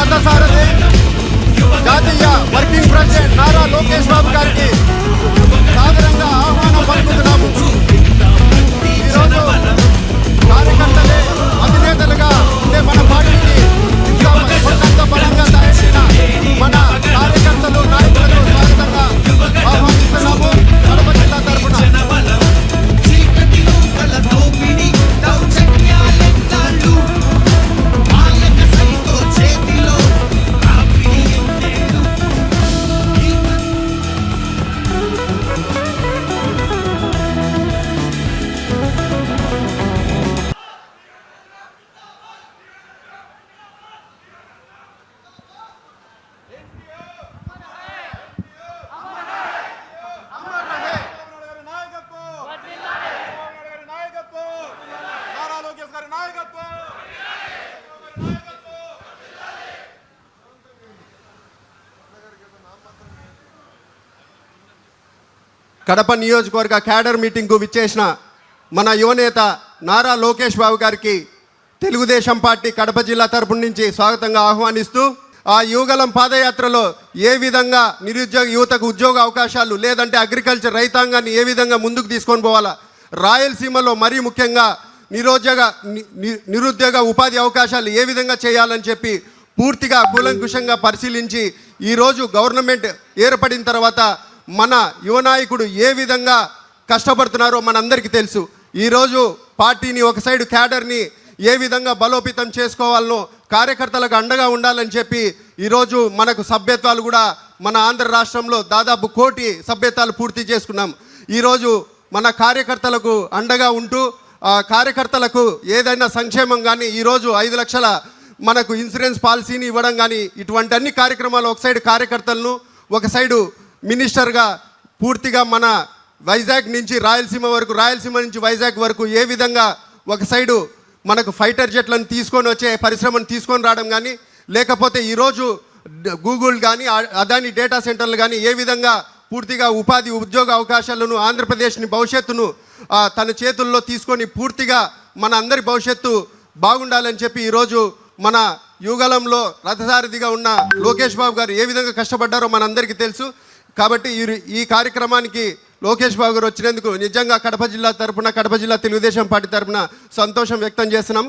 రథసారథి జాతీయ working president Nara Lokesh Babu గారికి సాదరంగా ఆహ్వానం పలుకుతున్నాము. ఈరోజు కార్యకర్తలే అధినేతలుగా ఉండే మన పార్టీకి ఇంకా కొంత బలంగా తయారైన మన కార్యకర్తలు నాయకులను స్వాగతంగా ఆహ్వానిస్తున్నాము. కడప జిల్లా తరఫున కడప నియోజకవర్గ క్యాడర్ మీటింగ్కు విచ్చేసిన మన యువనేత నారా లోకేష్ బాబు గారికి తెలుగుదేశం పార్టీ కడప జిల్లా తరపు నుంచి స్వాగతంగా ఆహ్వానిస్తూ ఆ యువగలం పాదయాత్రలో ఏ విధంగా నిరుద్యోగ యువతకు ఉద్యోగ అవకాశాలు లేదంటే అగ్రికల్చర్ రైతాంగాన్ని ఏ విధంగా ముందుకు తీసుకొని పోవాలా, రాయలసీమలో మరీ ముఖ్యంగా నిరుద్యోగ ఉపాధి అవకాశాలు ఏ విధంగా చేయాలని చెప్పి పూర్తిగా కూలంకుషంగా పరిశీలించి ఈరోజు గవర్నమెంట్ ఏర్పడిన తర్వాత మన యువ నాయకుడు ఏ విధంగా కష్టపడుతున్నారో మనందరికీ తెలుసు. ఈరోజు పార్టీని ఒక సైడ్ క్యాడర్ని ఏ విధంగా బలోపేతం చేసుకోవాలనో కార్యకర్తలకు అండగా ఉండాలని చెప్పి ఈరోజు మనకు సభ్యత్వాలు కూడా మన ఆంధ్ర రాష్ట్రంలో దాదాపు 1 కోటి సభ్యత్వాలు పూర్తి చేసుకున్నాం. ఈరోజు మన కార్యకర్తలకు అండగా ఉంటూ కార్యకర్తలకు ఏదైనా సంక్షేమం కానీ ఈరోజు 5 లక్షల మనకు ఇన్సూరెన్స్ పాలసీని ఇవ్వడం కానీ ఇటువంటి అన్ని కార్యక్రమాలు ఒక సైడ్ కార్యకర్తలను ఒక సైడు మినిస్టర్గా పూర్తిగా మన వైజాగ్ నుంచి రాయలసీమ వరకు రాయలసీమ నుంచి వైజాగ్ వరకు ఏ విధంగా ఒక సైడు మనకు ఫైటర్ జెట్లను తీసుకొని వచ్చే పరిశ్రమను తీసుకొని రావడం కానీ లేకపోతే ఈరోజు గూగుల్ కానీ అదాని డేటా సెంటర్లు కానీ ఏ విధంగా పూర్తిగా ఉపాధి ఉద్యోగ అవకాశాలను ఆంధ్రప్రదేశ్ని భవిష్యత్తును తన చేతుల్లో తీసుకొని పూర్తిగా మన అందరి భవిష్యత్తు బాగుండాలని చెప్పి ఈరోజు మన యువగలంలో రథసారథిగా ఉన్న లోకేష్ బాబు గారు ఏ విధంగా కష్టపడ్డారో మనందరికీ తెలుసు. కాబట్టి ఈ కార్యక్రమానికి లోకేష్ బాబు గారు వచ్చినందుకు నిజంగా కడప జిల్లా తరపున కడప జిల్లా తెలుగుదేశం పార్టీ తరపున సంతోషం వ్యక్తం చేస్తున్నాం.